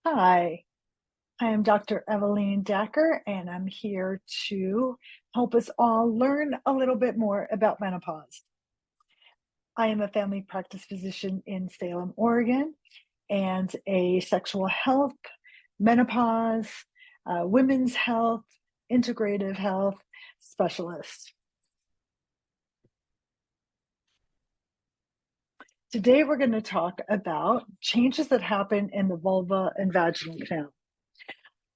Hi, I am Dr. Evelin Dacker, and I'm here to help us all learn a little bit more about menopause. I am a family practice physician in Salem, Oregon, and a sexual health, menopause, women's health, integrative health specialist. Today, we're going to talk about changes that happen in the vulva and vaginal canal.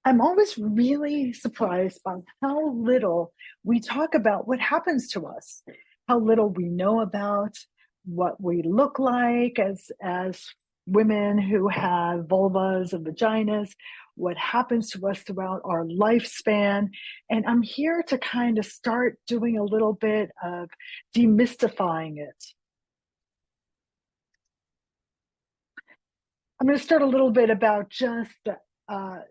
I'm always really surprised by how little we talk about what happens to us, how little we know about what we look like as women who have vulvas and vaginas, what happens to us throughout our lifespan. And I'm here to kind of start doing a little bit of demystifying it. I'm going to start a little bit about just the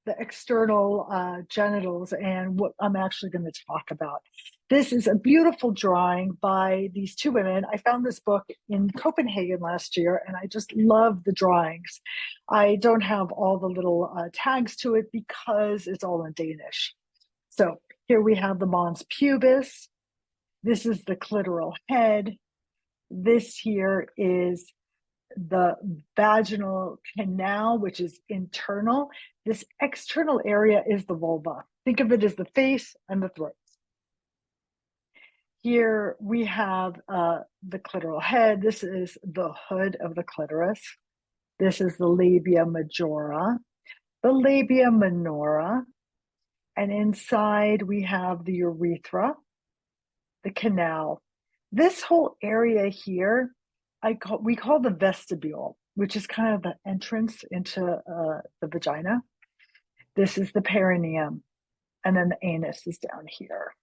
external genitals and what I'm actually going to talk about. This is a beautiful drawing by these two women. I found this book in Copenhagen last year, and I just love the drawings. I don't have all the little tags to it because it's all in Danish. So here we have the mons pubis. This is the clitoral head. This here is the vaginal canal, which is internal. This external area is the vulva. Think of it as the face and the throat. Here we have the clitoral head. This is the hood of the clitoris. This is the labia majora, the labia minora, and inside we have the urethra, the canal. This whole area here we call the vestibule, which is kind of the entrance into the vagina. This is the perineum, and then the anus is down here.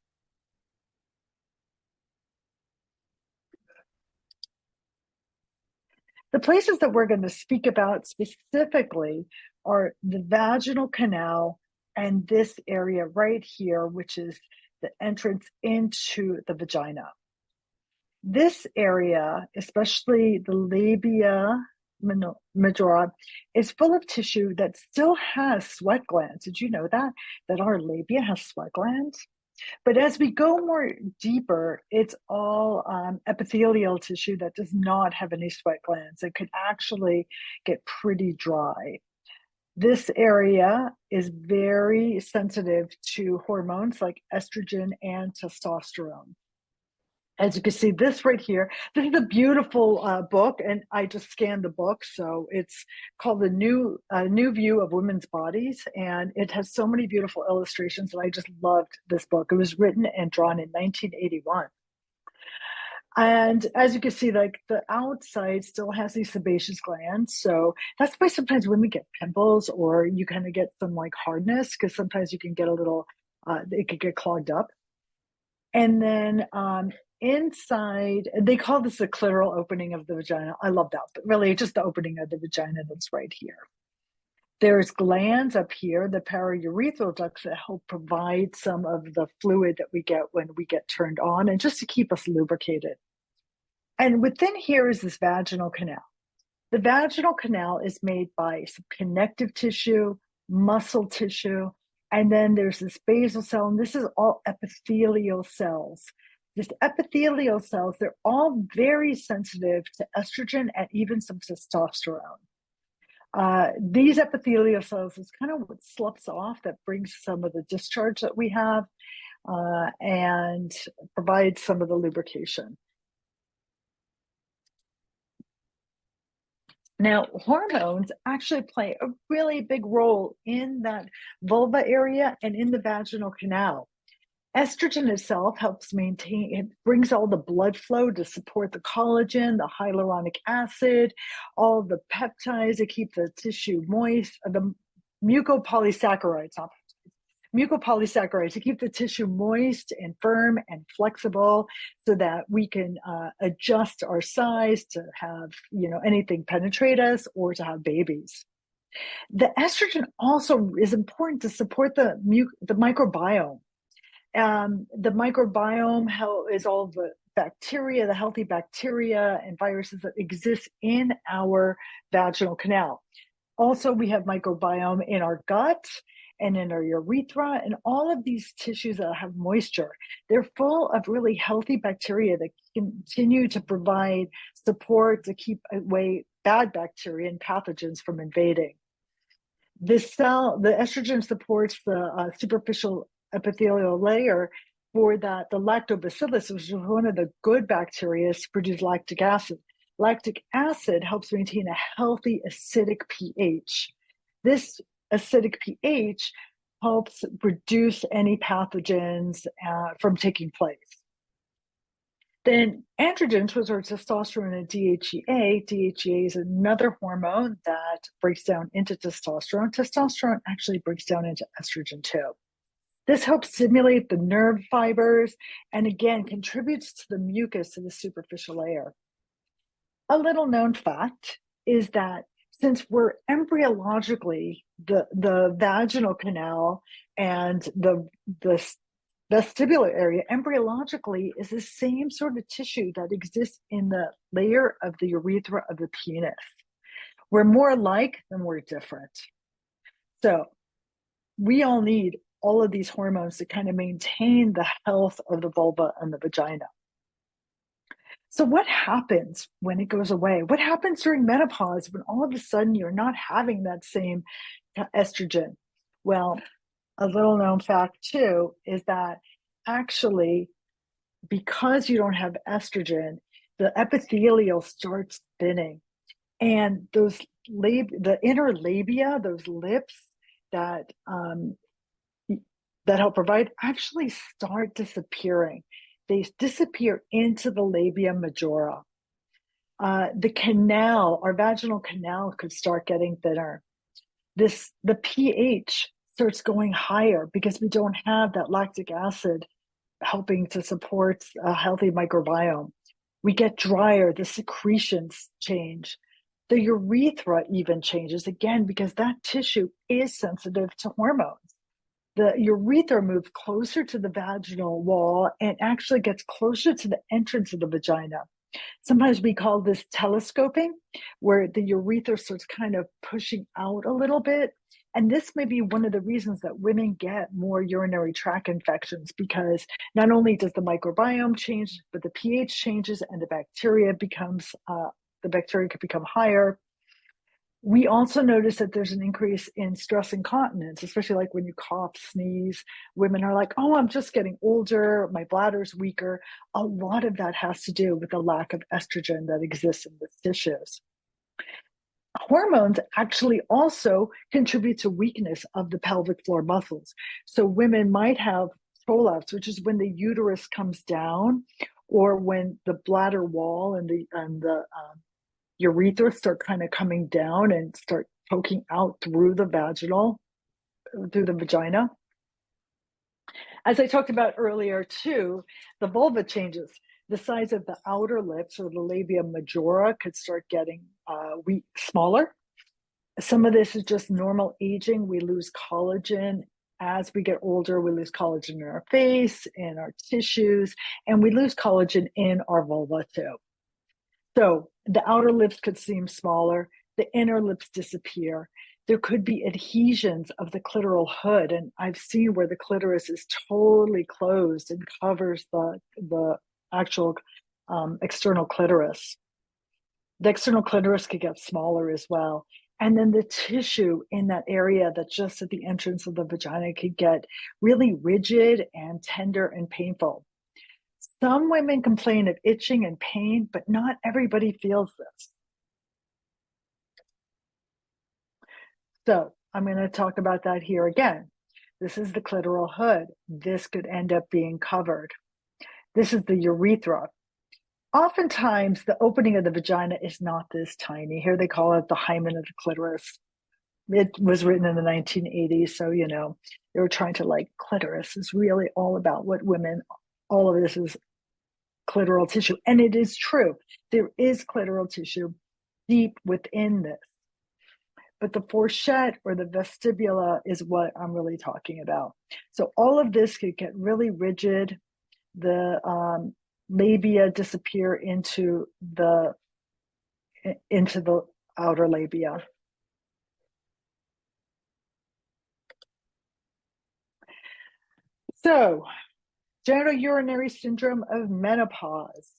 The places that we're going to speak about specifically are the vaginal canal and this area right here, which is the entrance into the vagina. This area, especially the labia majora, is full of tissue that still has sweat glands. Did you know that our labia has sweat glands? But as we go more deeper, it's all epithelial tissue that does not have any sweat glands. It could actually get pretty dry. This area is very sensitive to hormones like estrogen and testosterone. As you can see, this right here, this is a beautiful book, and I just scanned the book. So it's called The New View of Women's Bodies, and it has so many beautiful illustrations, and I just loved this book. It was written and drawn in 1981. And as you can see, like the outside still has these sebaceous glands. So that's why sometimes women get pimples, or you kind of get some like hardness, because sometimes you can get a little, it could get clogged up. And then inside, they call this the clitoral opening of the vagina. I love that, but really just the opening of the vagina that's right here. There's glands up here, the paraurethral ducts, that help provide some of the fluid that we get when we get turned on, and just to keep us lubricated. And within here is this vaginal canal. The vaginal canal is made by some connective tissue, muscle tissue, and then there's this basal cell, and this is all epithelial cells. These epithelial cells, they're all very sensitive to estrogen and even some testosterone. These epithelial cells is kind of what sloughs off, that brings some of the discharge that we have and provides some of the lubrication. Now, hormones actually play a really big role in that vulva area and in the vaginal canal. Estrogen itself helps maintain, it brings all the blood flow to support the collagen, the hyaluronic acid, all the peptides that keep the tissue moist, the mucopolysaccharides to keep the tissue moist and firm and flexible, so that we can adjust our size to have, anything penetrate us or to have babies. The estrogen also is important to support the microbiome. The microbiome is all the bacteria, the healthy bacteria and viruses that exist in our vaginal canal. Also, we have microbiome in our gut and in our urethra, and all of these tissues that have moisture. They're full of really healthy bacteria that continue to provide support to keep away bad bacteria and pathogens from invading. The estrogen supports the superficial epithelial layer for that, the lactobacillus, which is one of the good bacteria, to produce lactic acid. Lactic acid helps maintain a healthy acidic pH. This acidic pH helps reduce any pathogens from taking place. Then androgens, which are testosterone and DHEA. DHEA is another hormone that breaks down into testosterone. Testosterone actually breaks down into estrogen too. This helps stimulate the nerve fibers and again contributes to the mucus of the superficial layer. A little known fact is that since we're embryologically, the vaginal canal and the vestibular area embryologically is the same sort of tissue that exists in the layer of the urethra of the penis. We're more alike than we're different. So we all need all of these hormones to kind of maintain the health of the vulva and the vagina. So what happens when it goes away? What happens during menopause when all of a sudden you're not having that same estrogen? Well, a little known fact too is that actually, because you don't have estrogen, the epithelial starts thinning, and the inner labia, those lips that help provide, actually start disappearing. They disappear into the labia majora. The canal, our vaginal canal, could start getting thinner. The pH starts going higher because we don't have that lactic acid helping to support a healthy microbiome. We get drier, the secretions change. The urethra even changes again because that tissue is sensitive to hormones. The urethra moves closer to the vaginal wall and actually gets closer to the entrance of the vagina. Sometimes we call this telescoping, where the urethra starts kind of pushing out a little bit. And this may be one of the reasons that women get more urinary tract infections, because not only does the microbiome change, but the pH changes and the bacteria could become higher. We also notice that there's an increase in stress incontinence, especially like when you cough, sneeze. Women are like, oh, I'm just getting older, my bladder's weaker. A lot of that has to do with the lack of estrogen that exists in the tissues. Hormones actually also contribute to weakness of the pelvic floor muscles. So women might have prolapse, which is when the uterus comes down, or when the bladder wall and the urethra start kind of coming down and start poking out through the vagina. As I talked about earlier too, the vulva changes. The size of the outer lips, or the labia majora, could start getting smaller. Some of this is just normal aging. We lose collagen. As we get older, we lose collagen in our face, in our tissues, and we lose collagen in our vulva too. So the outer lips could seem smaller, the inner lips disappear. There could be adhesions of the clitoral hood, and I've seen where the clitoris is totally closed and covers the actual external clitoris. The external clitoris could get smaller as well. And then the tissue in that area that's just at the entrance of the vagina could get really rigid and tender and painful. Some women complain of itching and pain, but not everybody feels this. So I'm going to talk about that here again. This is the clitoral hood. This could end up being covered. This is the urethra. Oftentimes, the opening of the vagina is not this tiny. Here they call it the hymen of the clitoris. It was written in the 1980s, so, they were trying to clitoris is really all about what women, all of this is clitoral tissue. And it is true. There is clitoral tissue deep within this. But the fourchette or the vestibula is what I'm really talking about. So all of this could get really rigid. The labia disappear into the outer labia. So, genitourinary syndrome of menopause.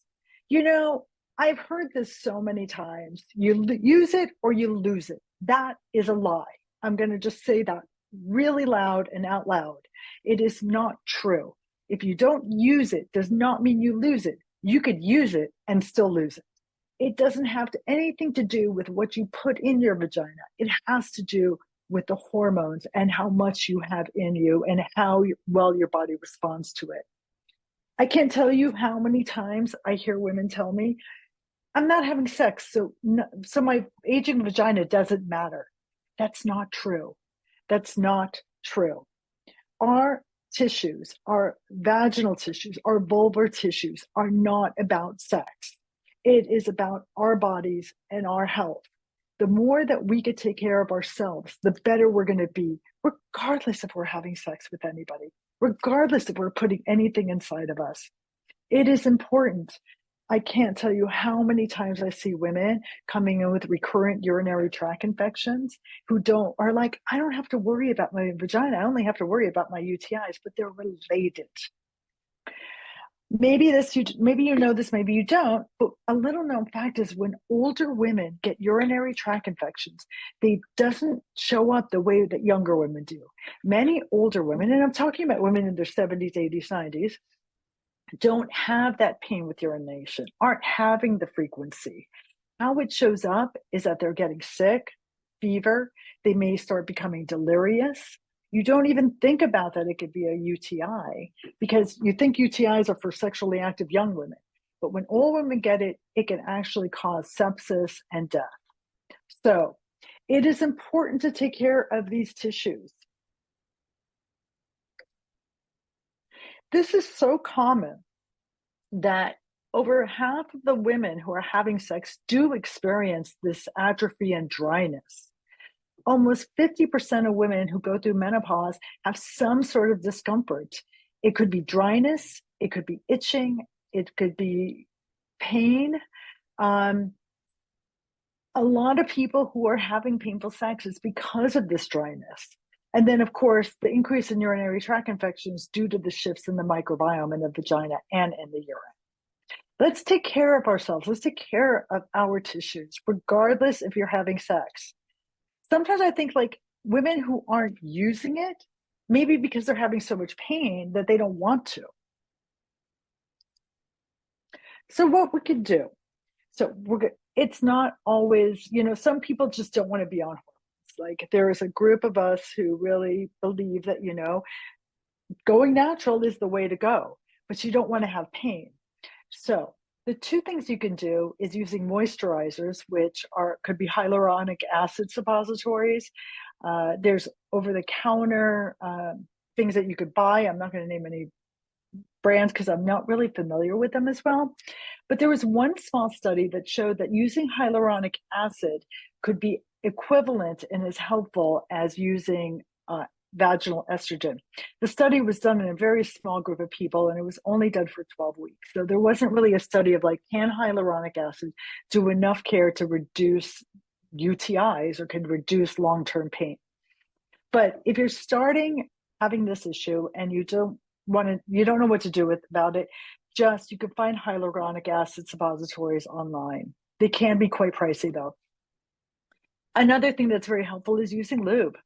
You know, I've heard this so many times. You use it or you lose it. That is a lie. I'm going to just say that really loud and out loud. It is not true. If you don't use it, does not mean you lose it. You could use it and still lose it. It doesn't have anything to do with what you put in your vagina. It has to do with the hormones and how much you have in you and how well your body responds to it. I can't tell you how many times I hear women tell me, I'm not having sex, so my aging vagina doesn't matter. That's not true. That's not true. Our tissues, our vaginal tissues, our vulvar tissues are not about sex. It is about our bodies and our health. The more that we could take care of ourselves, the better we're going to be, regardless if we're having sex with anybody, regardless if we're putting anything inside of us. It is important. I can't tell you how many times I see women coming in with recurrent urinary tract infections who are like, I don't have to worry about my vagina. I only have to worry about my UTIs, but they're related. Maybe you know this, maybe you don't, but a little known fact is when older women get urinary tract infections, they doesn't show up the way that younger women do. Many older women, and I'm talking about women in their 70s, 80s, 90s, don't have that pain with urination, aren't having the frequency. How it shows up is that they're getting sick, fever, they may start becoming delirious. You don't even think about that it could be a UTI because you think UTIs are for sexually active young women. But when all women get it, it can actually cause sepsis and death. So it is important to take care of these tissues. This is so common that over half of the women who are having sex do experience this atrophy and dryness. Almost 50% of women who go through menopause have some sort of discomfort. It could be dryness, it could be itching, it could be pain. A lot of people who are having painful sex is because of this dryness. And then, of course, the increase in urinary tract infections due to the shifts in the microbiome in the vagina and in the urine. Let's take care of ourselves. Let's take care of our tissues, regardless if you're having sex. Sometimes I think like women who aren't using it, maybe because they're having so much pain that they don't want to. So what we could do, it's not always, some people just don't want to be on hormones. Like there is a group of us who really believe that, going natural is the way to go, but you don't want to have pain. So the two things you can do is using moisturizers, which could be hyaluronic acid suppositories. There's over-the-counter things that you could buy. I'm not going to name any brands because I'm not really familiar with them as well. But there was one small study that showed that using hyaluronic acid could be equivalent and as helpful as using vaginal estrogen. The study was done in a very small group of people and it was only done for 12 weeks. So there wasn't really a study of like, can hyaluronic acid do enough care to reduce UTIs or can reduce long-term pain? But if you're starting having this issue and you don't know what to do about it, you can find hyaluronic acid suppositories online. They can be quite pricey though. Another thing that's very helpful is using lube.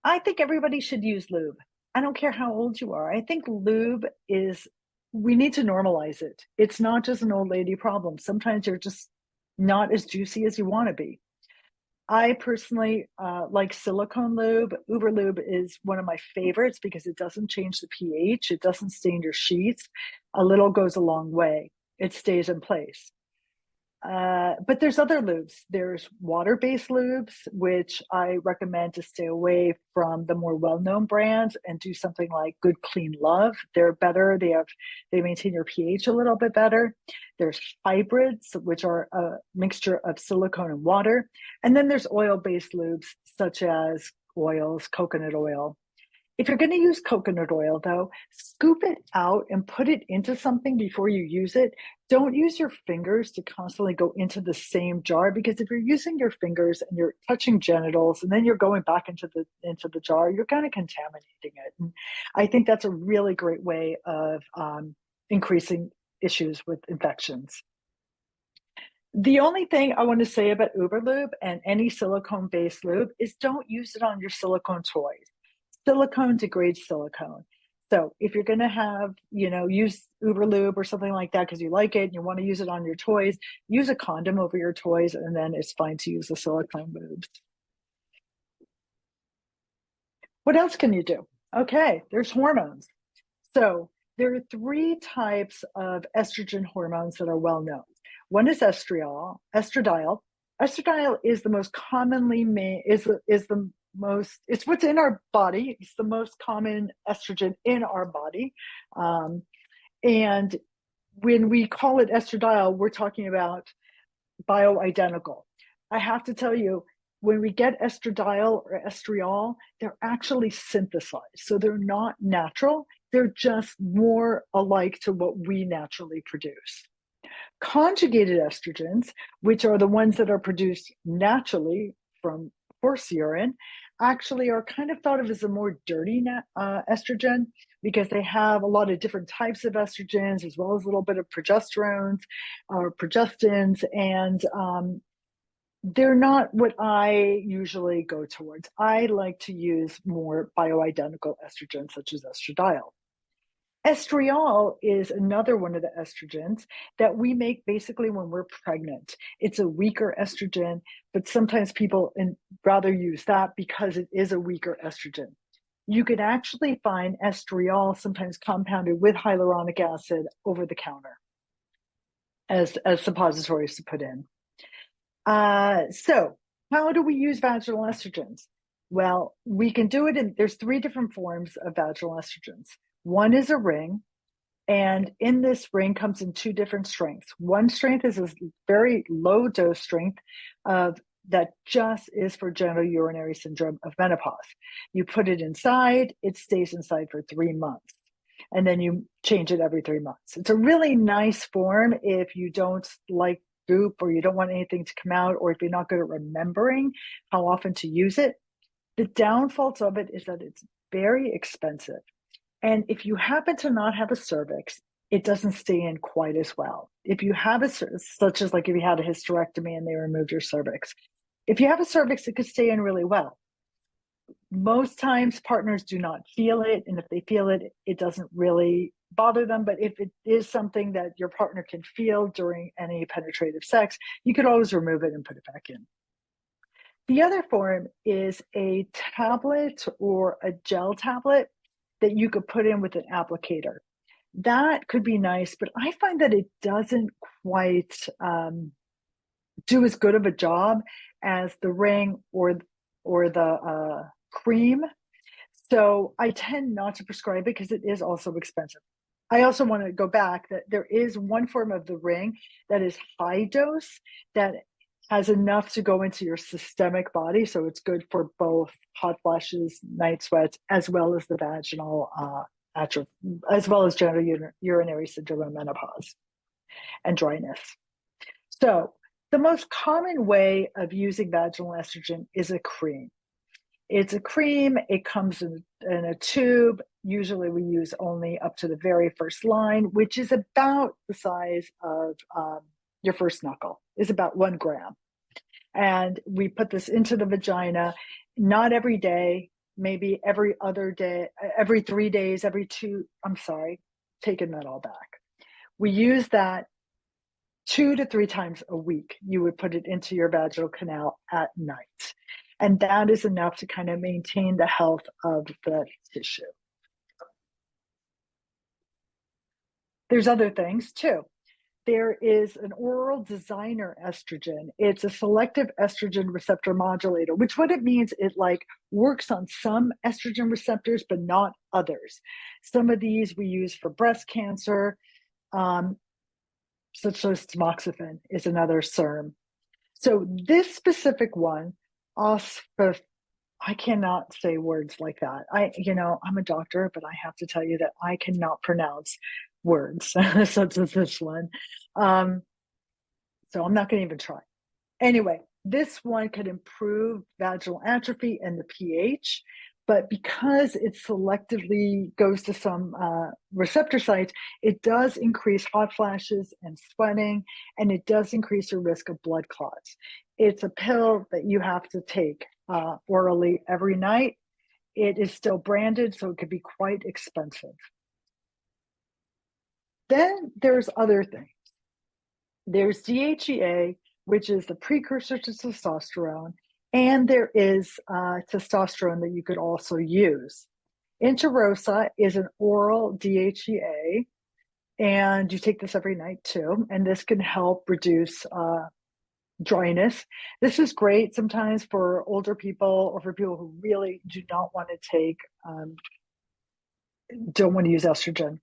I think everybody should use lube. I don't care how old you are. I think lube we need to normalize it. It's not just an old lady problem. Sometimes you're just not as juicy as you want to be. I personally like silicone lube. Uber lube is one of my favorites because it doesn't change the pH. It doesn't stain your sheets. A little goes a long way. It stays in place. But there's other lubes. There's water-based lubes, which I recommend to stay away from the more well-known brands and do something like Good Clean Love. They're better. They maintain your pH a little bit better. There's hybrids, which are a mixture of silicone and water. And then there's oil-based lubes, such as oils, coconut oil. If you're going to use coconut oil, though, scoop it out and put it into something before you use it. Don't use your fingers to constantly go into the same jar, because if you're using your fingers and you're touching genitals and then you're going back into the jar, you're kind of contaminating it. And I think that's a really great way of increasing issues with infections. The only thing I want to say about Uberlube and any silicone-based lube is don't use it on your silicone toys. Silicone degrades silicone. So if you're going to have, use Uberlube or something like that because you like it and you want to use it on your toys, use a condom over your toys, and then it's fine to use the silicone lubes. What else can you do? Okay, there's hormones. So there are 3 types of estrogen hormones that are well known. One is estradiol. Estradiol is the most commonly it's what's in our body. It's the most common estrogen in our body. And when we call it estradiol, we're talking about bioidentical. I have to tell you, when we get estradiol or estriol, they're actually synthesized. So they're not natural. They're just more alike to what we naturally produce. Conjugated estrogens, which are the ones that are produced naturally from horse urine, actually are kind of thought of as a more dirty estrogen, because they have a lot of different types of estrogens, as well as a little bit of progesterones or progestins, and they're not what I usually go towards. I like to use more bioidentical estrogens, such as estradiol. Estriol is another one of the estrogens that we make basically when we're pregnant. It's a weaker estrogen, but sometimes people rather use that because it is a weaker estrogen. You can actually find estriol sometimes compounded with hyaluronic acid over the counter as suppositories to put in. So how do we use vaginal estrogens? Well, we can do it there's 3 different forms of vaginal estrogens. One is a ring, and in this ring comes in 2 different strengths. One strength is a very low dose strength that just is for genital urinary syndrome of menopause. You put it inside, it stays inside for 3 months, and then you change it every 3 months. It's a really nice form if you don't like goop, or you don't want anything to come out, or if you're not good at remembering how often to use it. The downfalls of it is that it's very expensive. And if you happen to not have a cervix, it doesn't stay in quite as well. If you have such as like if you had a hysterectomy and they removed your cervix, if you have a cervix, it could stay in really well. Most times partners do not feel it. And if they feel it, it doesn't really bother them. But if it is something that your partner can feel during any penetrative sex, you could always remove it and put it back in. The other form is a tablet or a gel tablet that you could put in with an applicator. That could be nice, but I find that it doesn't quite do as good of a job as the ring or the cream. So I tend not to prescribe it because it is also expensive. I also want to go back that there is one form of the ring that is high dose that has enough to go into your systemic body. So it's good for both hot flashes, night sweats, as well as the vaginal atrophy, as well as genital urinary syndrome and menopause and dryness. So the most common way of using vaginal estrogen is a cream. It's a cream. It comes in a tube. Usually we use only up to the very first line, which is about the size of your first knuckle, is about 1 gram. And we put this into the vagina, not every day, maybe every other day, every 3 days, taking that all back. We use that 2 to 3 times a week. You would put it into your vaginal canal at night. And that is enough to kind of maintain the health of the tissue. There's other things too. There is an oral designer estrogen. It's a selective estrogen receptor modulator, which what it means, it like works on some estrogen receptors, but not others. Some of these we use for breast cancer, such as tamoxifen is another SERM. So this specific one, I cannot say words like that. I'm a doctor, but I have to tell you that I cannot pronounce words such as this one. Um, so I'm not going to even try. Anyway, this one could improve vaginal atrophy and the pH, but because it selectively goes to some receptor sites, it does increase hot flashes and sweating, and it does increase your risk of blood clots. It's a pill that you have to take orally every night. It is still branded, so it could be quite expensive. Then there's other things. There's DHEA, which is the precursor to testosterone, and there is testosterone that you could also use. Interosa is an oral DHEA, and you take this every night too, and this can help reduce dryness. This is great sometimes for older people or for people who really do not want to take, don't want to use estrogen.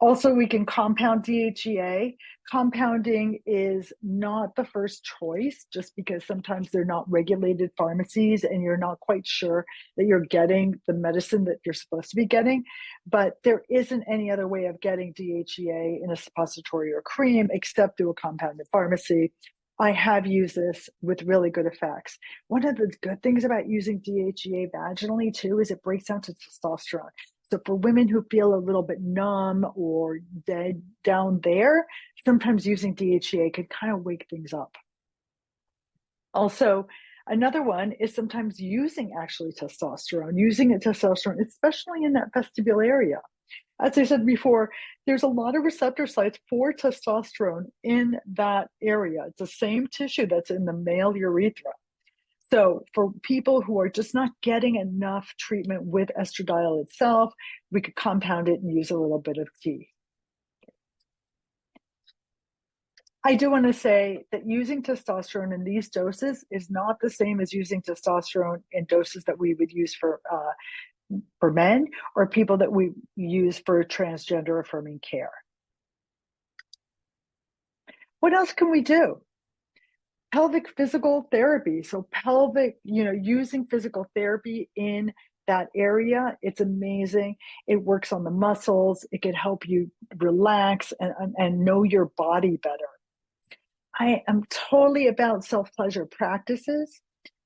Also, we can compound DHEA. Compounding is not the first choice just because sometimes they're not regulated pharmacies and you're not quite sure that you're getting the medicine that you're supposed to be getting. But there isn't any other way of getting DHEA in a suppository or cream except through a compounded pharmacy. I have used this with really good effects. One of the good things about using DHEA vaginally too is it breaks down to testosterone. So for women who feel a little bit numb or dead down there, sometimes using DHEA can kind of wake things up. Also, another one is sometimes using testosterone, especially in that vestibule area. As I said before, there's a lot of receptor sites for testosterone in that area. It's the same tissue that's in the male urethra. So for people who are just not getting enough treatment with estradiol itself, we could compound it and use a little bit of tea. I do want to say that using testosterone in these doses is not the same as using testosterone in doses that we would use for men or people that we use for transgender affirming care. What else can we do? Pelvic physical therapy. So using physical therapy in that area, it's amazing. It works on the muscles. It can help you relax and know your body better. I am totally about self-pleasure practices.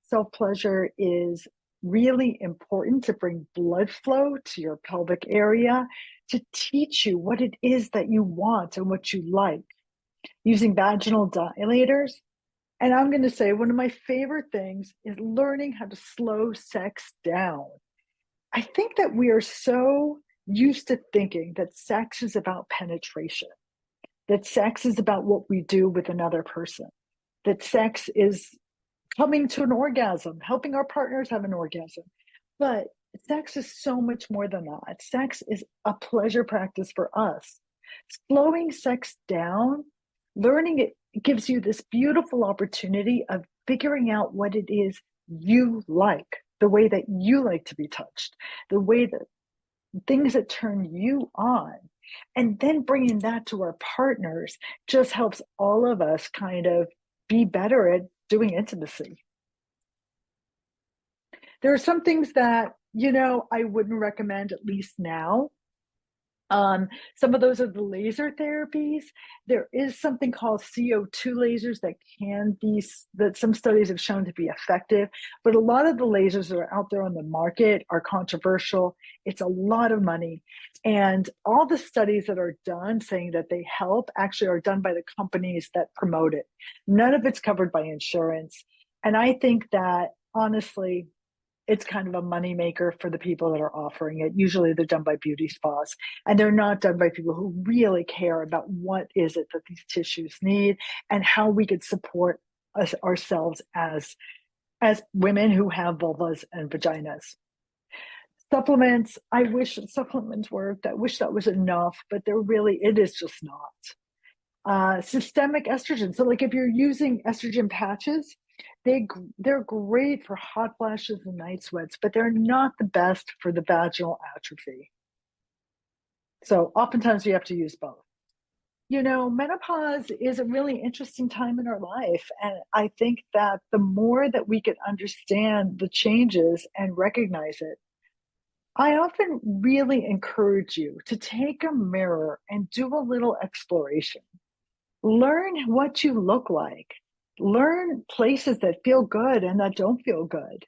Self-pleasure is really important to bring blood flow to your pelvic area, to teach you what it is that you want and what you like. Using vaginal dilators. And I'm going to say one of my favorite things is learning how to slow sex down. I think that we are so used to thinking that sex is about penetration, that sex is about what we do with another person, that sex is coming to an orgasm, helping our partners have an orgasm. But sex is so much more than that. Sex is a pleasure practice for us. Slowing sex down, learning it gives you this beautiful opportunity of figuring out what it is you like, the way that you like to be touched, the way that things that turn you on. And then bringing that to our partners just helps all of us kind of be better at doing intimacy. There are some things that, I wouldn't recommend, at least now. Some of those are the laser therapies. There is something called CO2 lasers that some studies have shown to be effective, but a lot of the lasers that are out there on the market are controversial. It's a lot of money. And all the studies that are done saying that they help actually are done by the companies that promote it. None of it's covered by insurance. And I think that honestly, it's kind of a moneymaker for the people that are offering it. Usually they're done by beauty spas, and they're not done by people who really care about what is it that these tissues need and how we could support ourselves as women who have vulvas and vaginas. Supplements, I wish supplements worked. I wish that was enough, but it is just not. Systemic estrogen. So like if you're using estrogen patches, they're great for hot flashes and night sweats, but they're not the best for the vaginal atrophy. So oftentimes you have to use both. menopause is a really interesting time in our life. And I think that the more that we can understand the changes and recognize it, I often really encourage you to take a mirror and do a little exploration. Learn what you look like. Learn places that feel good and that don't feel good.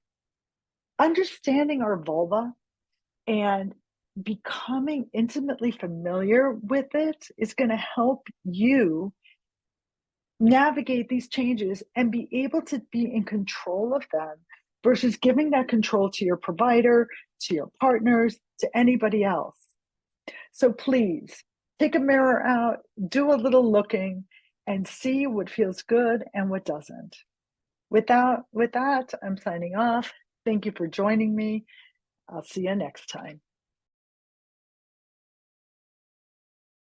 Understanding our vulva and becoming intimately familiar with it is going to help you navigate these changes and be able to be in control of them versus giving that control to your provider, to your partners, to anybody else. So please take a mirror out, do a little looking, and see what feels good and what doesn't. With that, I'm signing off. Thank you for joining me. I'll see you next time.